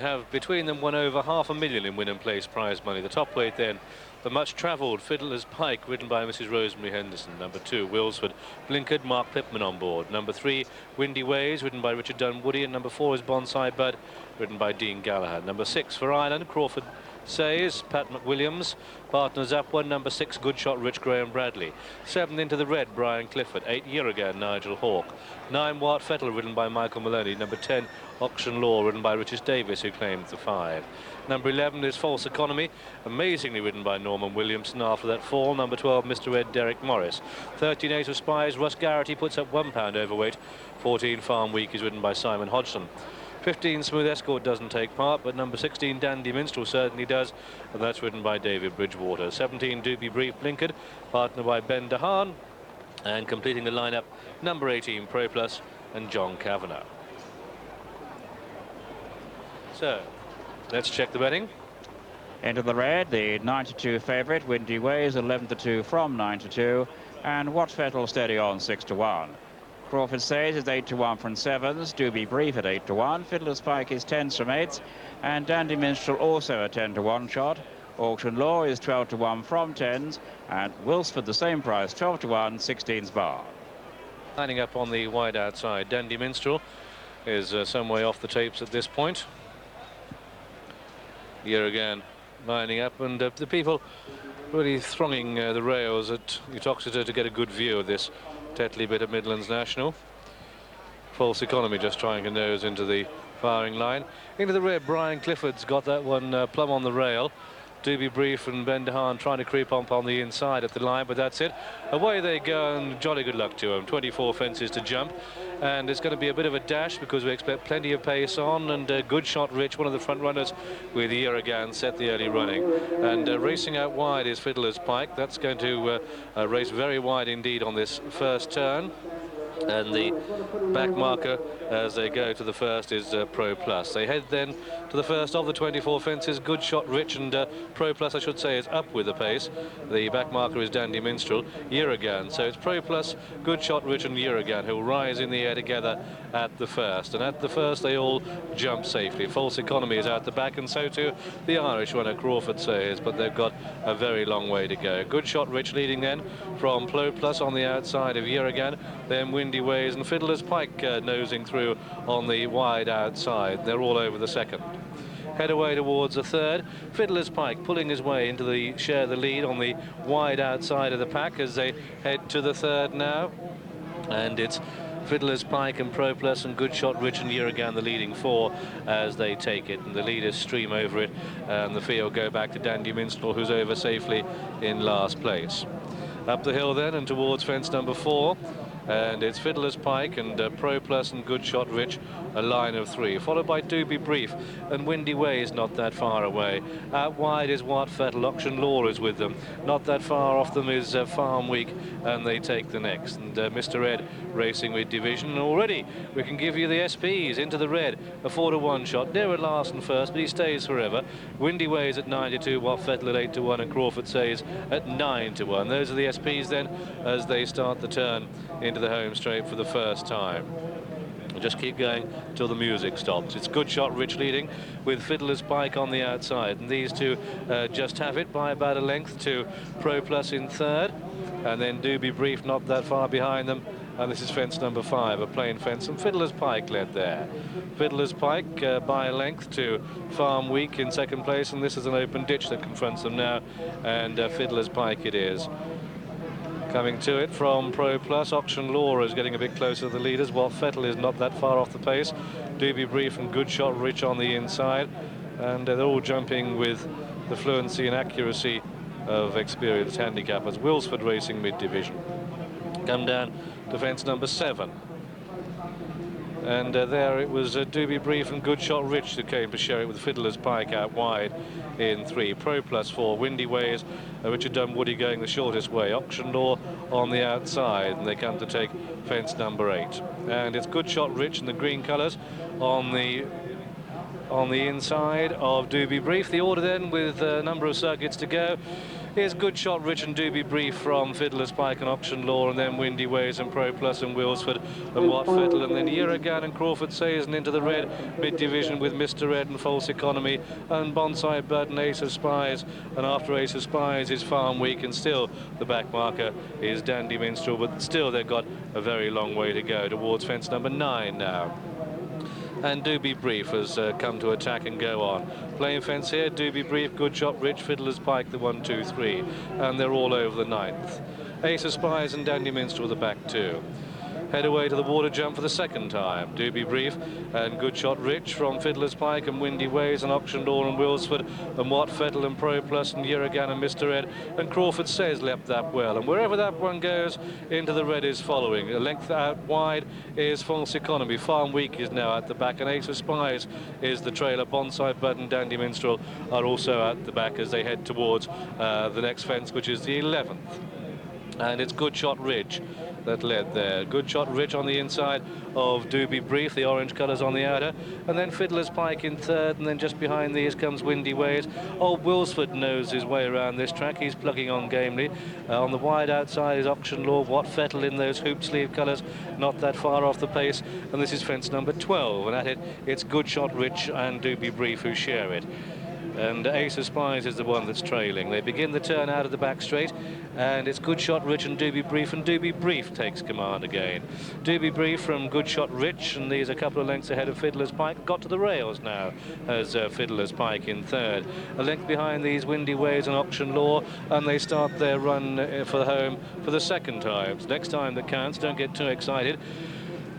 Have between them won over £500,000 in win and place prize money. The top weight then, the much travelled Fiddler's Pike, ridden by Mrs. Rosemary Henderson. Number 2, Wilsford Blinkered, Mark Pipman on board. Number 3, Windy Ways, ridden by Richard Dunwoody. And number 4 is Bonsai Bud, ridden by Dean Gallagher. Number 6 for Ireland, Crawford Says, Pat McWilliams. Partners up 1, number 6, Good Shot Rich, Graham Bradley. 7 into the red, Brian Clifford. 8, Year Nigel Hawke. 9, Wart Fettle, ridden by Michael Maloney. Number 10, Auction Law, ridden by Richard Davis, who claimed the 5. Number 11 is False Economy, amazingly ridden by Norman Williamson after that fall. Number 12, Mr. Ed, Derrick Morris. 13, Ace of Spies, Russ Garrity puts up £1 overweight. 14, Farm Week is ridden by Simon Hodgson. 15, Smooth Escort doesn't take part, but number 16, Dandy Minstrel certainly does, and that's ridden by David Bridgewater. 17, Doobie Brief Blinkered, partnered by Ben DeHaan, and completing the lineup, number 18, Pro Plus, and John Kavanagh. So, let's check the betting. Into the red, the 92 favourite, Windy Ways, 11-2 from 9-2, and Wat Fettle steady on 6-1. Crawford Says is 8-1 from 7s, Doobie Brief at 8-1, Fiddler's Pike is 10s from 8s, and Dandy Minstrel also a 10-1 shot. Auction Law is 12-1 from 10s, and Wilsford the same price, 12-1, 16s bar. Lining up on the wide outside, Dandy Minstrel is some way off the tapes at this point. Here again, lining up, and the people really thronging the rails at Uttoxeter to get a good view of this Tetley bit of Midlands National. False Economy just trying to nose into the firing line. Into the rear, Brian Clifford's got that one plumb on the rail. Doobie Brief and Ben DeHaan trying to creep up on the inside at the line, but that's it. Away they go, and jolly good luck to them. 24 fences to jump, and it's going to be a bit of a dash because we expect plenty of pace on, and Good Shot Rich, one of the front runners with Year set the early running. And racing out wide is Fiddler's Pike. That's going to race very wide indeed on this first turn. And the back marker as they go to the first is Pro Plus. They head then to the first of the 24 fences. Good Shot Rich and Pro Plus, I should say, is up with the pace. The back marker is Dandy Minstrel, Year. So it's Pro Plus, Good Shot Rich and Year who will rise in the air together at the first. And at the first they all jump safely. False Economy is out the back, and so too the Irish runner Crawford Says, but they've got a very long way to go. Good Shot Rich leading then from Pro Plus on the outside of Year, then Windy Ways and Fiddler's Pike nosing through on the wide outside. They're all over the second. Head away towards the third. Fiddler's Pike pulling his way into the share the lead on the wide outside of the pack as they head to the third now. And it's Fiddler's Pike and Pro Plus and Good Shot Rich and Year the leading 4 as they take it, and the leaders stream over it, and the field go back to Dandy Minstrel, who's over safely in last place. Up the hill then and towards fence number 4, and it's Fiddler's Pike and Pro Plus and Good Shot Rich, a line of 3, followed by Doobie Brief and Windy Ways not that far away. Out wide is Wart Fettle, Auction Law is with them. Not that far off them is Farm Week, and they take the next. And Mr. Ed racing with division. And already we can give you the SPs into the red, a 4-1 shot. Derrick Larson first, but he stays forever. Windy Ways at 9-2, Wart Fettle at 8-1, and Crawford Says at 9-1. Those are the SPs then as they start the turn into the home straight for the first time. We'll just keep going till the music stops. It's Good Shot Rich leading with Fiddler's Pike on the outside, and these two just have it by about a length to Pro Plus in third, and then Doobie Brief not that far behind them, and this is fence number 5, a plain fence, and Fiddler's Pike led there. Fiddler's Pike by a length to Farm Week in second place, and this is an open ditch that confronts them now, and Fiddler's Pike it is. Coming to it from Pro Plus, Auction Law is getting a bit closer to the leaders, while Fettle is not that far off the pace. Doobie Brief and Good Shot Rich on the inside, and they're all jumping with the fluency and accuracy of experienced handicappers. Wilsford racing mid-division. Come down to fence number 7. And there it was Doobie Brief and Good Shot Rich that came to share it with Fiddler's Pike out wide in 3. Pro Plus 4, Windy Ways, Richard Dunwoody going the shortest way. Auction Law on the outside, and they come to take fence number 8. And it's Good Shot Rich in the green colours on the on the inside of Doobie Brief. The order then, with a number of circuits to go, is Good Shot Rich and Doobie Brief from Fiddler's Pike and Auction Law, and then Windy Ways and Pro Plus and Wilsford and Watt Fettle, and then Yeragan and Crawford Says, and into the red mid-division with Mr. Red and False Economy and Bonsai Bird and Ace of Spies, and after Ace of Spies is Farm Week, and still the back marker is Dandy Minstrel, but still they've got a very long way to go towards fence number 9 now. And Doobie Brief has come to attack and go on. Playing fence here, Doobie Brief, Good Shot Rich, Fiddler's Pike, the 1, 2, 3. And they're all over the 9th. Ace of Spies and Dandy Minstrel the back 2. Head away to the water jump for the second time. Doobie Brief and Good Shot Rich from Fiddler's Pike and Windy Ways and Auction Law and Wilsford and Watt Fettle and Pro Plus and Yeragan and Mr. Ed, and Crawford Says leapt that well, and wherever that one goes, into the red is following. A length out wide is False Economy. Farm Week is now at the back, and Ace of Spies is the trailer. Bonsai Bud and Dandy Minstrel are also at the back as they head towards the next fence, which is the 11th. And it's Good Shot Ridge that led there. Good Shot Ridge on the inside of Doobie Brief, the orange colours on the outer, and then Fiddler's Pike in 3rd, and then just behind these comes Windy Ways. Old Wilsford knows his way around this track. He's plugging on gamely. On the wide outside is Auction Law. Watt Fettle in those hoop sleeve colours, not that far off the pace, and this is fence number 12, and at it it's Good Shot Ridge and Doobie Brief who share it. And Ace of Spies is the one that's trailing. They begin the turn out of the back straight, and it's Good Shot Rich and Doobie Brief, and Doobie Brief takes command again. Doobie Brief from Good Shot Rich, and these are a couple of lengths ahead of Fiddler's Pike. Got to the rails now as Fiddler's Pike in 3rd. A length behind these Windy Ways and Auction Law, and they start their run for home for the second time. It's next time that counts, don't get too excited.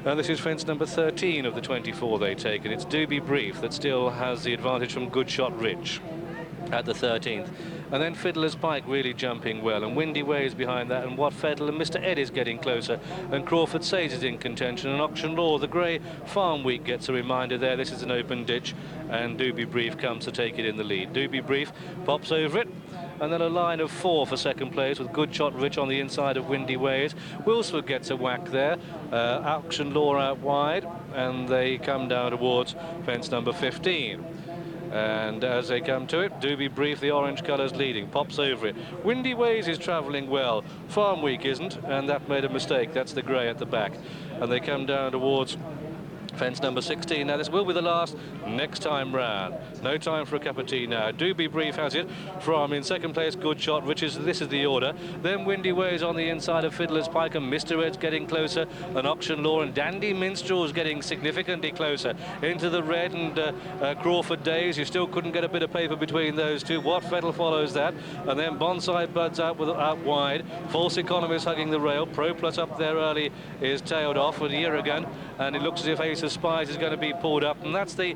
And this is fence number 13 of the 24 they take, and it's Doobie Brief that still has the advantage from Good Shot Rich at the 13th. And then Fiddler's Pike really jumping well, and Windy Ways behind that, and Watt Fettle and Mr. Ed is getting closer, and Crawford Says is in contention, and Auction Law, the grey Farm Week gets a reminder there. This is an open ditch, and Doobie Brief comes to take it in the lead. Doobie Brief pops over it, and then a line of 4 for second place with Good Shot Rich on the inside of Windy Ways. Wilsford gets a whack there. Auction Law out wide, and they come down towards fence number 15. And as they come to it, Doobie Brief, the orange colours leading, pops over it. Windy Ways is travelling well. Farm Week isn't, and that made a mistake. That's the grey at the back. And they come down towards fence number 16. Now this will be the last next time round. No time for a cup of tea now. Doobie Brief has it from in second place Good Shot Rich. This is the order. Then Windy Ways on the inside of Fiddler's Pike, and Mr. Ed's getting closer, and Auction Law and Dandy Minstrel's getting significantly closer into the red, and Crawford Days. You still couldn't get a bit of paper between those two. Watt Fettle follows that, and then Bonsai Bud's out wide. False Economy is hugging the rail. Pro Plus up there early is tailed off with Yeragan, and it looks as if Ace of Spies is going to be pulled up, and that's the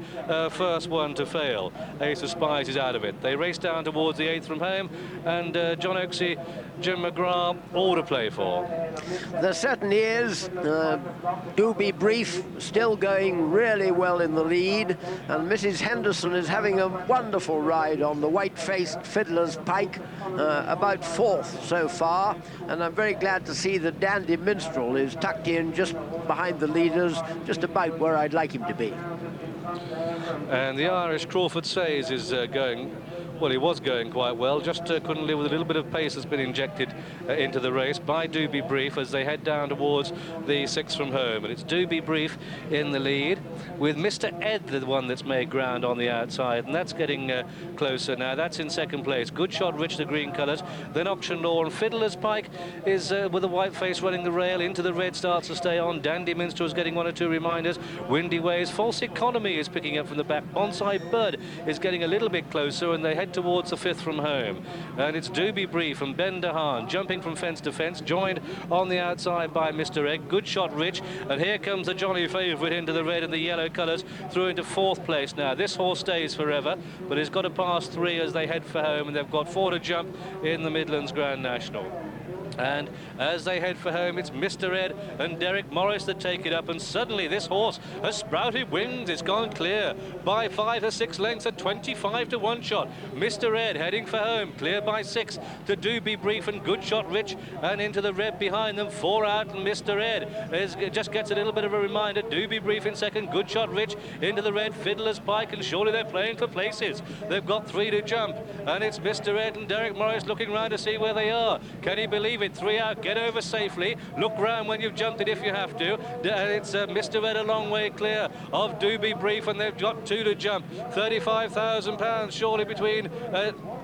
first one to fail. Ace of Spies is out of it. They race down towards the 8th from home, and John Oaksey, Jim McGrath, all to play for. There certainly is. Doobie Brief still going really well in the lead, and Mrs. Henderson is having a wonderful ride on the white-faced Fiddler's Pike, about 4th so far, and I'm very glad to see that Dandy Minstrel is tucked in just behind the leaders, just about where I'd like him to be. And the Irish Crawford Says is going, well, he was going quite well, just couldn't live with a little bit of pace that's been injected into the race by Doobie Brief as they head down towards the 6th from home. And it's Doobie Brief in the lead, with Mr. Ed, the one that's made ground on the outside, and that's getting closer now. That's in second place. Good Shot Rich, the green colours. Then Auction Law, and Fiddler's Pike is with a white face running the rail into the red, starts to stay on. Dandy Minstrel's getting 1 or 2 reminders. Windy Ways, False Economy is picking up from the back. Bonsai Bird is getting a little bit closer, and they head towards the 5th from home. And it's Doobie Brief from Ben DeHaan jumping from fence to fence, joined on the outside by Mr. Egg. Good Shot Rich, and here comes the Johnny favourite into the red and the yellow colours through into 4th place now. This horse stays forever, but he's got to pass 3 as they head for home, and they've got 4 to jump in the Midlands Grand National. And as they head for home, it's Mr. Ed and Derrick Morris that take it up, and suddenly this horse has sprouted wings. It's gone clear by 5 or 6 lengths at 25 to 1 shot. Mr. Ed heading for home, clear by 6 to Do Be Brief and Good Shot Rich, and into the red behind them, 4 out, and Mr. Ed just gets a little bit of a reminder. Do Be Brief in second, Good Shot Rich into the red, Fiddler's Pike, and surely they're playing for places. They've got 3 to jump, and it's Mr. Ed and Derrick Morris looking round to see where they are. Can he believe it? 3 out, get over safely, look round when you've jumped it if you have to. It's Mr. Ed a long way clear of Do Be Brief, and they've got 2 to jump. £35,000 surely between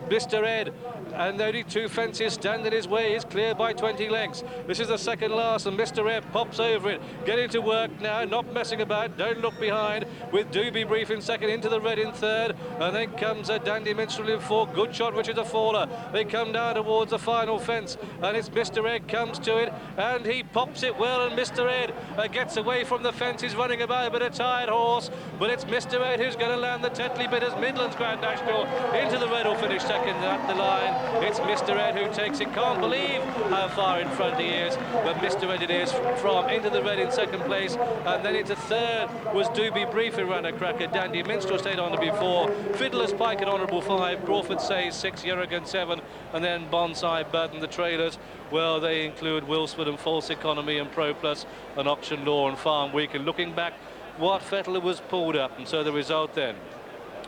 Mr. Ed, and only 2 fences stand in his way. He's clear by 20 lengths. This is the second last, and Mr. Ed pops over it, getting to work now, not messing about, don't look behind, with Do Be Brief in second, into the red in third, and then comes a Dandy Minstrel in 4, Good Shot, which is a faller. They come down towards the final fence, and it's Mr. Ed comes to it, and he pops it well, and Mr. Ed gets away from the fence. He's running about a bit of tired horse, but it's Mr. Ed who's going to land the Tetley Bitters Midlands Grand National. Into the red will finish second at the line. It's Mr. Ed who takes it. Can't believe how far in front he is, but Mr. Ed it is from into the red in second place, and then into third was Do Be Brief who ran a cracker. Dandy Minstrel stayed on to be 4, Fiddler's Pike an honourable 5, Crawford Says 6, Yerrigan 7, and then Bonsai Button. The trailers, well, they include Wilsford and False Economy and Pro Plus and Auction Law and Farm Week. And looking back, Wat Fettler was pulled up, and so the result then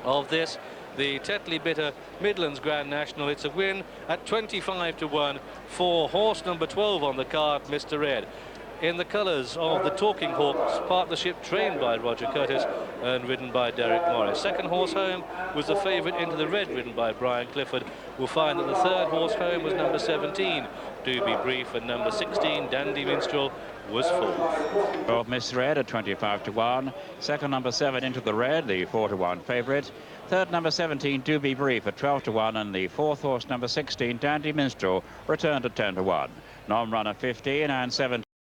of this, the Tetley Bitter Midlands Grand National, it's a win at 25 to 1 for horse number 12 on the card, Mr. Ed, in the colours of the Talking Hawks partnership, trained by Roger Curtis and ridden by Derrick Morris. Second horse home was the favourite into the red, ridden by Brian Clifford. We'll find that the third horse home was number 17, Do Be Brief, and number 16, Dandy Minstrel, was fourth. Of Mr. Ed at 25 to 1. Second, number 7, Into the Red, the 4 to 1 favourite. Third, number 17, Do Be Brief at 12 to 1, and the fourth horse, number 16, Dandy Minstrel, returned at 10 to 1. Non-runner 15 and 17.